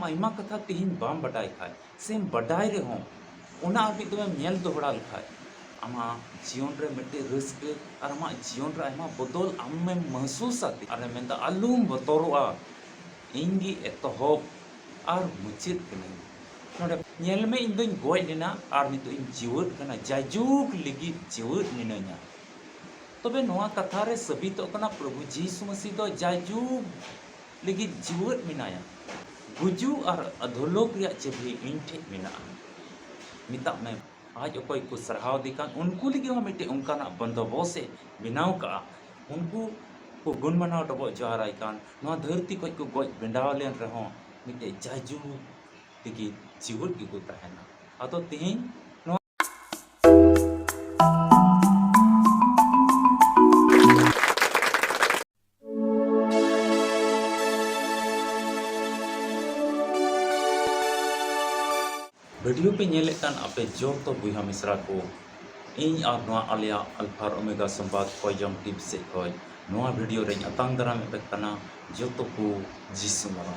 आयमा कथा तेहन बाम बडाय खाय सेम बडाय रे हो ओना आर मिद दमे नेल दोहड़ा लेखाय आमा जीवन रे मिट्टे रस्के और आमा जीवन रे आयमा बदल आमें महसूसा आरे मेंदा आलुम बतरोआ इंगी एतहब और मुचित कने नोडे नेल में इन दोइन गय लेना और नितो इन जीवत कना जायजुग लगी जीवत निनया तबे नोआ कथा रे सबितो कना प्रभु जीसु मसीह दो जायजुग लगी जीवत मिनाया गुजू और अधोलोक रिया चेभी इन ठे मिना मिता में आज अकोय को सरहाव दिकान उनको लगी हम मिट्टे उनका बंदोबस्त बनाव का उनको को गुण मनाव डबो जोहाराय कान नोआ धरती को गज बेंडाव लेन रहो मिट्टे जायजू लगी जीवन की को तहना अतो तेहन वीडियो पे नेले कान आपे जो तो बुहा मिश्रा को इन और नोआ आलिया अल्फा ओमेगा संवाद खोजम टिप से खोज नोआ वीडियो रे अतांग दरा में बेकना जो तो को जिसु मरा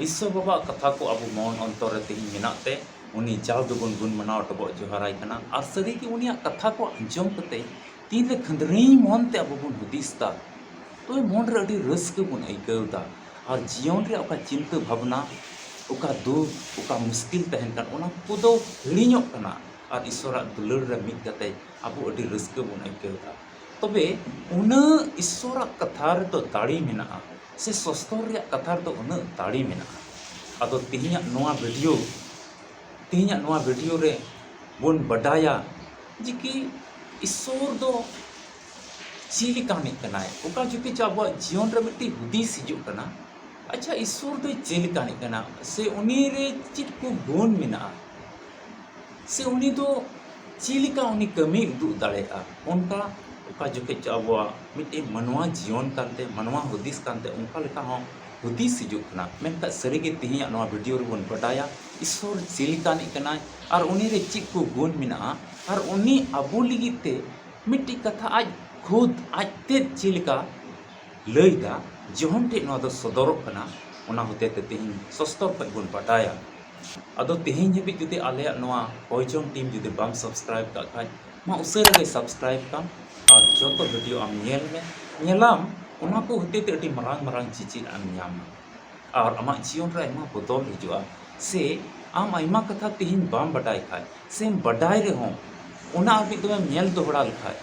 ईश्वर बाबा कथा को अब मन अंतर रे तेही मिनाते उनी जाव दुगुन गुन मनाव टबो जोहाराय कना और सरी की उनिया कथा को अंजम कते तीन रे खंदरी मन ते अब बुन हुदिसता तो मन रे अडी रस्क बुन आइकौदा और जीवन रे ओका चिंता भावना उका दुख उका मुश्किल तहन कान ओना कुदो हिड़िñok कना और ईश्वरा दुलड़ रे मिद कते अब अडी रस्क बुन आइकौदा तबे उना ईश्वरा कथा रे तो दाड़ी मेना से सस्तर रे कथा रे तो उना दाड़ी मेना अदो तिहिया नोआ वीडियो रे बुन बडाया जे कि ईश्वर दो चिली कहानी कनाय उका जुकी चाबो जीवन रे मिट्टी हुदिस हिजुक कना अच्छा ईश्वर दो चिली कहानी कना से उनी रे चित को गुण मेना से उनी दो चिलिका उनी कमी उदु दाड़ेआ उनका उका जुके चाबो मिट्टी मनवा जीवन कांते मनवा हुदिस कांते उनका लेका हो हुदिस हिजुक कना मेनका सरीगे तिहिया नोआ वीडियो रे बुन बडाया ईश्वर चिली कहानी कनाय और उनी रे चित को गुण मेना और उनी अबो लिगिते मिट्टी कथा आज खुद आज ते चिलिका लैदा जोहन टे नोआ दो सदरक कना ओना होते ते तेहिन सस्तर पे बुन बडाया अदो तेहिन हेबि जुदि आले नोआ होयजोंग टीम जुदि बाम सब्सक्राइब का खाय मा उसरे गे सब्सक्राइब काम और जोतो वीडियो आम नेल में नेलाम ओना को होते ते अति मरांग मरांग चिचिल आम न्याम और आमा जीवन रे आयमा बदल हिजुआ से आम आयमा कथा तेहिन बाम बडाय खाय सेम बडाय रे हो ओना आबि दमे नेल दोहड़ा लेखाय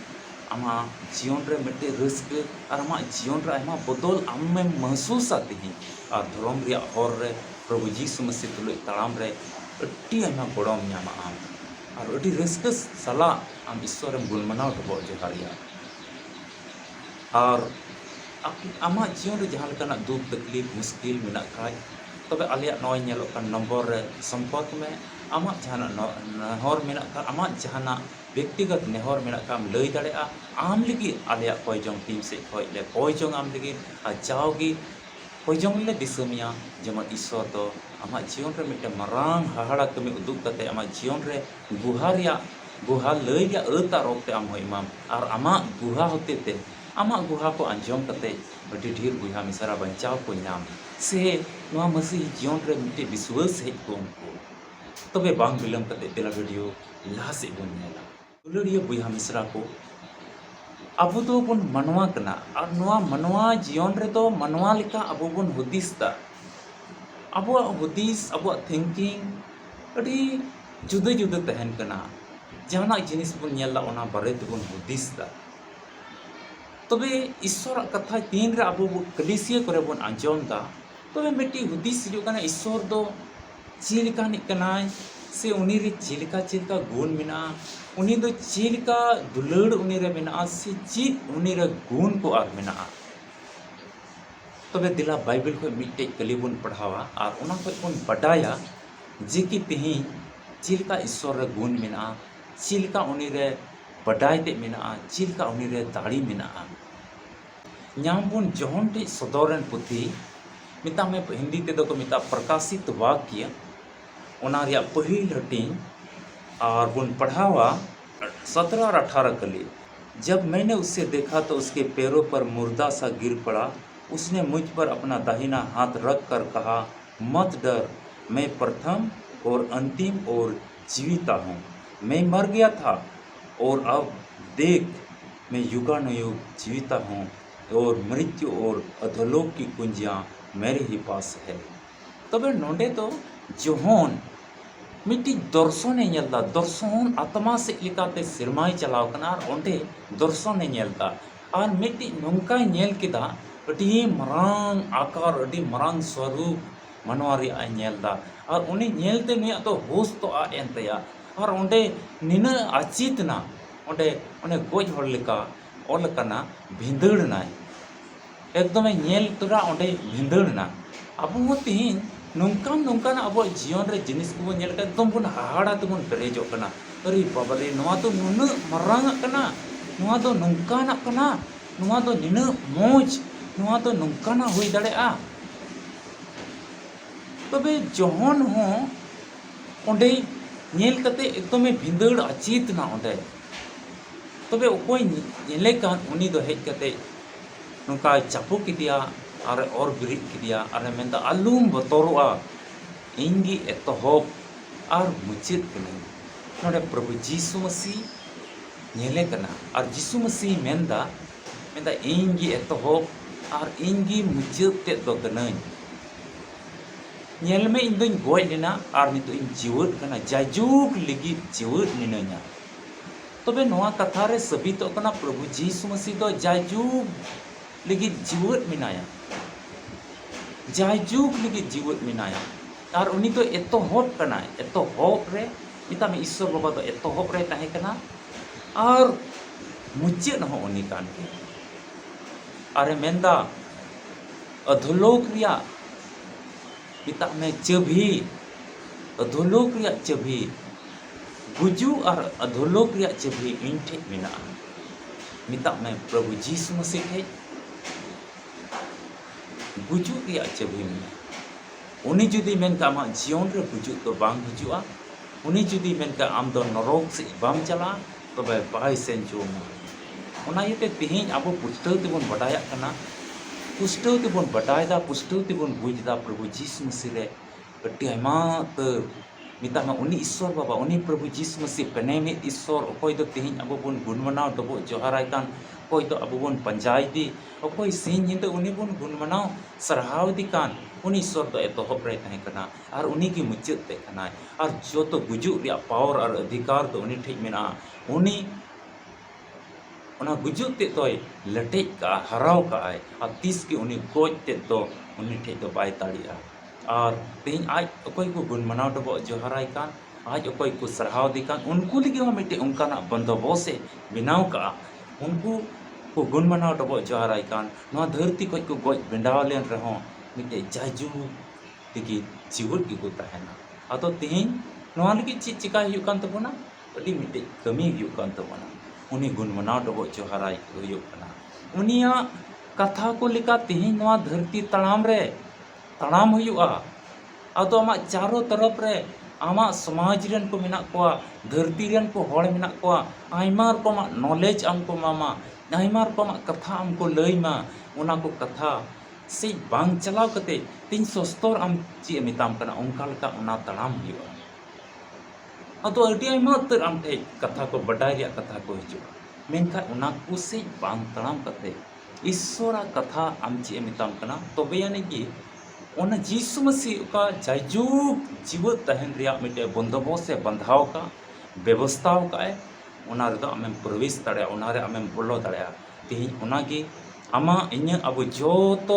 आमा जीवन रे मिट्टे रस्क और आमा जीवन रे आयमा बदल आमें महसूसा तेहिन और धर्म रे हर रे प्रभु जीसु मसीह तुलुय ताड़ाम रे अति आयमा गोड़म न्यामा आम और अति रस्क सला आम ईश्वर गुण मनाव डबो जोहारिया और आमा जीवन रे जहां लेकाना दुख तकलीफ मुश्किल मेना खाय तबे आलिया नोय नेलो कान नंबर रे संपर्क में आमा जहाना नेहर मेना का आमा जहाना व्यक्तिगत नेहर मेना काम लय दाड़ेआ आम लगी आलिया कोयजोंग टीम से खोय ले कोयजोंग आम लगी आ जाओगी कोयजोंग ले दिसमिया जेमन ईश्वर दो आमा जीवन रे मिटे मरांग हाहाड़ा कमी उदुग कते आमा जीवन रे गुहा लय या अता रोकते आम होय माम और आमा गुहा होते ते आमा गुहा को अंजम कते अति ढेर गुहा मिसरा बंचाव को नाम से नोआ मसीह जीवन रे मिटे विश्वास हेज को उनको तबे बांग बिलम कते तेला वीडियो लाहा से बन नेला दुलड़िया बुहा मिसरा को अब तो बन मनवा कना और नोआ मनवा जीवन रे तो मनवा लेका अब बन हुदिसता अब हुदिस अब थिंकिंग अड़ी जुदा जुदा तहन कना जहाना जिनिस बन नेला ओना बारे ते बन हुदिसता तबे ईश्वर कथा तीन रे अब कलिसिया करे बन अंजम दा तबे मिट्टी हुदिस हिजु कना ईश्वर दो चिलिका निकनाय से उनी रे चिलिका गुण मेना उनी दो चिलिका दुलड़ उनी रे मेना से चित उनी रे गुण को आर मेना तबे दिला बाइबल को मिट्टे कली बन पढ़ावा और उना को बन बडाया जे कि तेही चिलिका ईश्वर रे गुण मेना चिलिका उनी रे बडाय ते मेना चिलिका उनी रे दाड़ी मेना ᱧᱟᱢ ᱵᱚᱱ ᱡᱚᱦᱚᱱ ᱴᱷᱮᱡ ᱥᱚᱫᱚᱨᱮᱱ ᱯᱩᱛᱷᱤ ᱢᱮᱛᱟᱜ ᱢᱮ हिंदी तेदो को मिता प्रकाशित वाक्य ओना रिया पहिल हटिंग और बुन पढ़ावा 17 और 18 कली। जब मैंने उससे देखा तो उसके पैरों पर मुर्दा सा गिर पड़ा। उसने मुझ पर अपना दाहिना हाथ रख कर कहा, मत डर, मैं प्रथम और अंतिम और जीविता हूँ। मैं मर गया था और अब देख मैं युगानुयुग जीविता हूँ और मृत्यु और अधोलोक की कुंजियाँ मेरे ही पास है। तबे नोंडे तो जोहन मिट्टी दर्शने नेलदा दर्शन आत्मा से लेकाते सिरमाई चलाव कना और ओंडे दर्शने नेलदा और मिट्टी नोंकाय नेल किदा अडी मरांग आकार अडी मरांग स्वरूप मनवा रिया नेलदा और उनी नेलते नुया तो होश तो आ एन तया और ओंडे निना अचितना ओंडे ओने गोज हर लेका ओल कना भिंदड़नाय एकदम नेल तोरा ओंडे भिंदड़ना अब तीन नौकान अब जीवन रे जिनिस को नेल का एकदम बन हाहाड़ा तबन पेरेजो कना अरे बाबा रे नवा तो नुना मरांग कना नवा तो नौकाना कना नवा तो निना मौज नवा तो नौकाना हुई दड़ेआ तबे जोहन हो ओंडे नेल कते एकदम भिंदड़ अचित ना ओंडे तबे ओकोय नेले कान उनी दो हेज कते नौका चापू किदिया और बिरिद किदिया और मेंदा आलूम बतोरोआ इंगी एतोहब और मुचित कने नोडे प्रभु जीसु मसीह नेले कना और जीसु मसीह मेंदा इंगी एतोहब और इंगी मुचित ते दो कनाई नेल में इन दोइन गोय लेना और नितो इन जीवत कना जायजुग लगी जीवत निनया तबे नोआ कथा रे सभी तो कना प्रभु जीसु मसीह दो जायजुग लगी जीवत मिनाया जायजुग लगी जीवत मिनाया और उनी तो एतोहब कना एतोहब रे मिता में ईश्वर बाबा तो एतोहब रे ताहे कना और मुचित हो उनी कान के अरे मेंदा अधोलोक रिया मिता में चबी अधोलोक रिया चबी गुजू और अधोलोक रिया चबी इन ठे मिना मिता में प्रभु जीसु मसीह थे गुजू रिया चबी मिना उनी जुदी मेनका आमा जीवन रे गुजू तो बांग गुजुआ उनी जुदी मेनका आम दो नरक से बाम चला तबे बाय सेन जोमा ओना यते तिहिं आबो पुस्तक तेबन बडाया कना पुस्तक तेबन बडायदा पुस्तक तेबन बुझदा प्रभु जीसु मसीह रे अड्डी आयमा तो मिता में उनी ईश्वर बाबा उनी प्रभु जीसु मसीह कने में ईश्वर अकोय दो तिहिं आबो बन गुणमनाव दबो जोहाराय कान अकोय दो आबो बन पंजाय दी अकोय सिन हिंद उनी बन गुणमनाव सरहाव दी कान उनी ईश्वर दो एतोहब रे ताहे कना और उनी की मुचित ते कना और जो तो गुजु रिया पावर और अधिकार तो उनी ठीक मेना उनी गुजु ते तो लटेज का हराव का है और तीस की उन्हें गोज ते तो उन्हें ठे तो बाय ताड़िया और तेज आज अकोय को गुण मनाव डबो जोहराय कान आज अकोय को सरहाव दी कान उनको लगे वहाँ मिट्टे उनका ना बंदोबस्त से बिनाव का उनको को गुण मनाव डबो जोहराय कान नवा धरती को गोज बिंडाव लेन रहो मिट्टे जाजू लगी जीवन की को तहना अतो तेज नवा लगी चीज चिका हुयुग कान तबोना अड़ी मिट्टे कमी हुयुग कान तबोना उनी गुण मनाव डबो जोहराय हुयुग कना उनिया कथा को लेका तेज नवा धरती तड़ाम रे तड़ाम हुयुआ अदो आमा चारों तरफ रे आमा समाज रेन को मेना कोआ धरती रेन को होड़ मेना कोआ आयमा रकमा नॉलेज हमको मामा आयमा रकमा कथा हमको लई मा उना को कथा से बांग चलाव कते 370 आम ची मिताम कना उनका लका उना तड़ाम हुयुआ अदो अडी आयमा तर आम ठे कथा को बडाय रिया कथा को हिजुआ मेनखा उना को से बांग तड़ाम कते ईश्वरा कथा आम ची मिताम कना तबे यानी कि ओना जीसु मसीह का जायजुग जीवत तहन रिया मिटे बंदोबस्त से बंधाव का व्यवस्था का है ओना रे आमें प्रवेश दाड़े ओना रे आमें बोलो दाड़े तेही ओना के आमा इन अब जो तो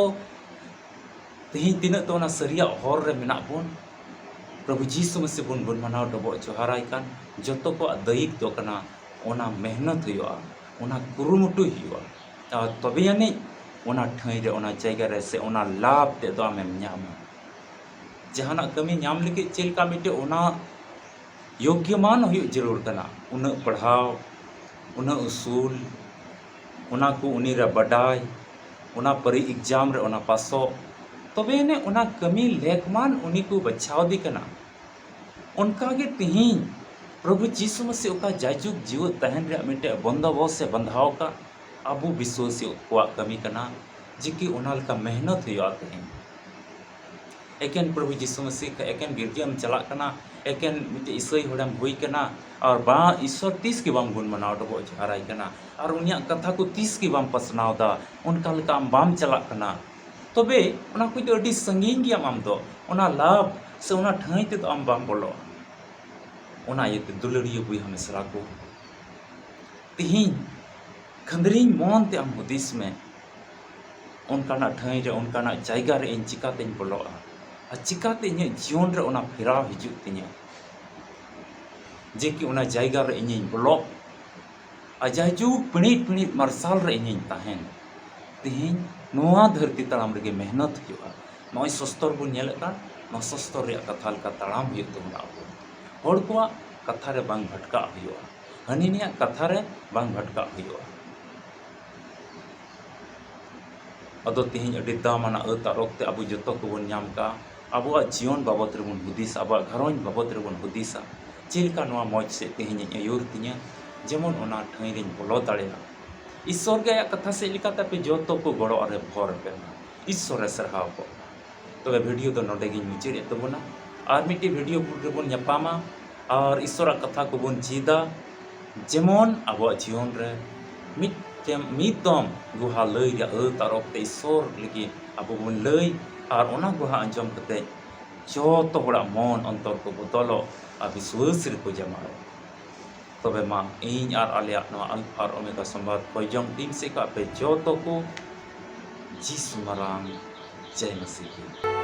तेही तीन तो ओना सरिया हर रे मेना बोन प्रभु जीसु मसीह बोन बोन मनाव डबो जोहाराय कान जतो को दैहिक दो कना ओना मेहनत हुआ ओना कुरुमुटु हुआ तबे यानी ओना ठाई रे ओना जायगा रे से ओना लाभ ते दो आमें न्यामा जहाना कमी न्याम लगे चेलका मिटे ओना योग्यमान हुई जरूर कना उन पढ़ाव उन उसूल ओना को उनी रे बडाय ओना परी एग्जाम रे ओना पासो तबे ने ओना कमी लेखमान उनी को बचाव दी कना उनका के तिहिं प्रभु जीसु मसीह का जायजुग जीव तहन रे मिटे बंदोबस्त से बंधाव का अबू विश्वासी को कमी कना जिकी उनाल का मेहनत हुआ तेहिं ᱮᱠᱮᱱ ᱯᱨᱚᱵᱷᱩ ᱡᱤᱥᱩ ᱢᱟᱥᱤ ᱮᱠᱮᱱ ᱜᱤᱨᱡᱟᱹᱢ ᱪᱟᱞᱟᱜ ᱠᱟᱱᱟ, ᱮᱠᱮᱱ ᱢᱤᱫᱴᱮᱡ ᱤᱥᱟᱹᱭ ᱦᱚᱲᱮᱢ ᱦᱩᱭ ᱠᱟᱱᱟ ᱟᱨ ᱵᱟᱝ ᱤᱥᱥᱚᱨ ᱛᱤᱥ ᱜᱮ ᱵᱟᱝ ᱵᱚᱱ ᱢᱟᱱᱟᱣ ᱰᱚᱵᱚᱜ ᱡᱚᱦᱟᱨᱟᱭ ᱠᱟᱱᱟ ᱟᱨ ᱩᱱᱤᱭᱟᱜ ᱠᱟᱛᱷᱟ ᱠᱚ ᱛᱤᱥ ᱜᱮ ᱵᱟᱢ ᱯᱟᱥᱱᱟᱣ ᱫᱟ, ᱚᱱᱠᱟ ᱞᱮᱠᱟ ᱟᱢ ᱵᱟᱢ ᱪᱟᱞᱟᱜ ᱠᱟᱱᱟ, ᱛᱚᱵᱮ ᱚᱱᱟ ᱠᱷᱚᱡ ᱫᱚ ᱟᱹᱰᱤ ᱥᱟᱺᱜᱤᱧ ᱜᱮᱭᱟᱢ ᱟᱢ ᱫᱚ, ᱚᱱᱟ ᱞᱟᱵᱷ ᱥᱮ ᱚᱱᱟ ᱴᱷᱟᱹᱭ ᱛᱮᱫᱚ ᱟᱢ ᱵᱟᱢ ᱵᱚᱞᱚᱜᱼᱟ᱾ ᱚᱱᱟ ᱤᱭᱟᱹᱛᱮ ᱫᱩᱞᱟᱹᱲᱤᱭᱟᱹ ᱵᱚᱭᱦᱟ ᱢᱤᱥᱨᱟ ᱠᱚ, ᱛᱤᱦᱤᱧ ᱠᱷᱟᱹᱫᱽᱨᱤᱧ ᱢᱚᱱᱛᱮ ᱟᱢ ᱦᱩᱫᱤᱥ ᱢᱮ, ᱚᱱᱠᱟᱱᱟᱜ ᱴᱷᱟᱹᱭ ᱨᱮ ᱚᱱᱠᱟᱱᱟᱜ ᱡᱟᱭᱜᱟ ᱨᱮ ᱤᱧ ᱪᱤᱠᱟᱛᱮᱧ ᱵᱚᱞᱚᱜᱼᱟ ᱟᱨ ᱪᱤᱠᱟᱛᱮ ᱤᱧᱟᱹᱜ ᱡᱤᱭᱚᱱ ᱨᱮ ᱚᱱᱟ ᱯᱷᱮᱨᱟᱣ ᱦᱤᱡᱩᱜ ᱛᱤᱧᱟᱹ, ᱡᱮ ᱠᱤ ᱚᱱᱟ ᱡᱟᱭᱜᱟ ᱨᱮ ᱤᱧᱤᱧ ᱵᱚᱞᱚᱜ ᱟᱨ ᱡᱟᱭᱡᱩᱜᱽ ᱯᱤᱲᱤᱡ ᱯᱤᱲᱤᱡ ᱢᱟᱨᱥᱟᱞ ᱨᱮ ᱤᱧᱤᱧ ᱛᱟᱦᱮᱱ᱾ ᱛᱤᱦᱤᱧ ᱱᱚᱣᱟ ᱫᱷᱟᱹᱨᱛᱤ ᱛᱟᱲᱟᱢ ᱨᱮᱜᱮ ᱢᱮᱦᱱᱚᱛ ᱦᱩᱭᱩᱜᱼᱟ᱾ ᱱᱚᱜᱼᱚᱭ ᱥᱚᱥᱛᱚᱨ ᱵᱚᱱ ᱧᱮᱞᱮᱫ ᱠᱟᱱ, ᱱᱚᱣᱟ ᱥᱚᱥᱛᱚᱨ ᱨᱮᱭᱟᱜ ᱠᱟᱛᱷᱟ ᱞᱮᱠᱟ ᱛᱟᱲᱟᱢ ᱦᱩᱭᱩᱜ ᱛᱟᱵᱚᱱᱟ ᱟᱵᱚ᱾ ᱦᱚᱲ ᱠᱚᱣᱟᱜ ᱠᱟᱛᱷᱟ ᱨᱮ ᱵᱟᱝ ᱵᱷᱟᱴᱠᱟᱜ ᱦᱩᱭᱩᱜᱼᱟ, ᱦᱟᱹᱱᱤ ᱱᱤᱭᱟᱜ ᱠᱟᱛᱷᱟ ᱨᱮ ᱵᱟᱝ ᱵᱷᱟᱴᱠᱟᱜ ᱦᱩᱭᱩᱜᱼᱟ᱾ ᱟᱫᱚ ᱛᱤᱦᱤᱧ ᱟᱹᱰᱤ ᱫᱟᱢᱟᱱᱟᱜ ᱟᱹᱛ ᱟᱨ ᱚᱠᱛᱮ ᱟᱵᱚ ᱡᱚᱛᱚ ᱠᱚᱵᱚᱱ ᱧᱟᱢ ᱠᱟᱜᱼᱟ, ᱟᱵᱚᱣᱟᱜ ᱡᱤᱭᱚᱱ ᱵᱟᱵᱚᱫ ᱨᱮᱵᱚᱱ ᱦᱩᱫᱤᱥᱟ, ᱟᱵᱚᱣᱟᱜ ᱜᱷᱟᱨᱚᱸᱡᱽ ᱵᱟᱵᱚᱫ ᱨᱮᱵᱚᱱ ᱦᱩᱫᱤᱥᱟ, ᱪᱮᱫ ᱞᱮᱠᱟ ᱱᱚᱣᱟ ᱢᱚᱡᱽ ᱥᱮᱫ ᱛᱤᱦᱤᱧ ᱤᱧ ᱟᱹᱭᱩᱨ ᱛᱤᱧᱟᱹ, ᱡᱮᱢᱚᱱ ᱚᱱᱟ ᱴᱷᱟᱹᱭ ᱨᱤᱧ ᱵᱚᱞᱚ ᱫᱟᱲᱮᱭᱟᱜᱼᱟ᱾ ᱤᱥᱥᱚᱨ ᱜᱮ ᱟᱭᱟᱜ ᱠᱟᱛᱷᱟ ᱥᱮᱫ ᱞᱮᱠᱟᱛᱮ ᱟᱯᱮ ᱡᱚᱛᱚ ᱠᱚ ᱜᱚᱲᱚᱜ ᱨᱮ ᱵᱷᱚᱨ ᱯᱮ ᱢᱟ, ᱤᱥᱥᱚᱨᱮ ᱥᱟᱨᱦᱟᱣ ᱠᱚᱜ ᱢᱟ᱾ ᱛᱚᱵᱮ ᱵᱷᱤᱰᱤᱭᱳ ᱫᱚ ᱱᱚᱰᱮ ᱜᱤᱧ ᱢᱩᱪᱟᱹᱫᱮᱫ ᱛᱟᱵᱚᱱᱟ, ᱟᱨ ᱢᱤᱫᱴᱮᱡ ᱵᱷᱤᱰᱤᱭᱳ ᱨᱮᱵᱚᱱ ᱧᱟᱯᱟᱢᱟ ᱟᱨ ᱤᱥᱥᱚᱨᱟᱜ ᱠᱟᱛᱷᱟ ᱠᱚᱵᱚᱱ ᱪᱮᱫᱟ, ᱡᱮᱢᱚᱱ ᱟᱵᱚᱣᱟᱜ ᱡᱤᱭᱚᱱ ᱨᱮ ᱢᱤᱫ ᱫᱚᱢ ᱜᱩᱦᱟ ᱞᱟᱹᱭ ᱨᱮᱭᱟᱜ ᱟᱹᱛ ᱟᱨ ᱚᱠᱛᱮ ᱤᱥᱥᱚᱨ ᱞᱟᱹᱜᱤᱫ ᱟᱵᱚ ᱵᱚᱱ ᱞᱟᱹᱭ, ᱟᱨ ᱚᱱᱟ ᱜᱩᱦᱟ ᱟᱸᱡᱚᱢ ᱠᱟᱛᱮ ᱡᱚᱛᱚ ᱦᱚᱲᱟᱜ ᱢᱚᱱ ᱚᱱᱛᱚᱨ ᱠᱚ ᱵᱚᱫᱚᱞᱚᱜ ᱟᱨ ᱵᱤᱥᱣᱟᱹᱥ ᱨᱮᱠᱚ ᱡᱟᱢᱟᱜᱼᱟ᱾ ᱛᱚᱵᱮ ᱢᱟ ᱤᱧ ᱟᱨ ᱟᱞᱮᱭᱟᱜ ᱱᱚᱣᱟ ᱟᱞᱯᱷᱟ ᱟᱨ ᱳᱢᱮᱜᱟ ᱥᱚᱝᱵᱟᱫ ᱠᱷᱚᱡᱚᱝ ᱴᱤᱢ ᱥᱮᱫ ᱠᱷᱚᱡ ᱟᱯᱮ ᱡᱚᱛᱚ ᱠᱚ ᱡᱤᱥᱩ ᱢᱟᱨᱟᱝ ᱡᱟᱭ ᱢᱟᱥᱤᱦ ᱠᱤ।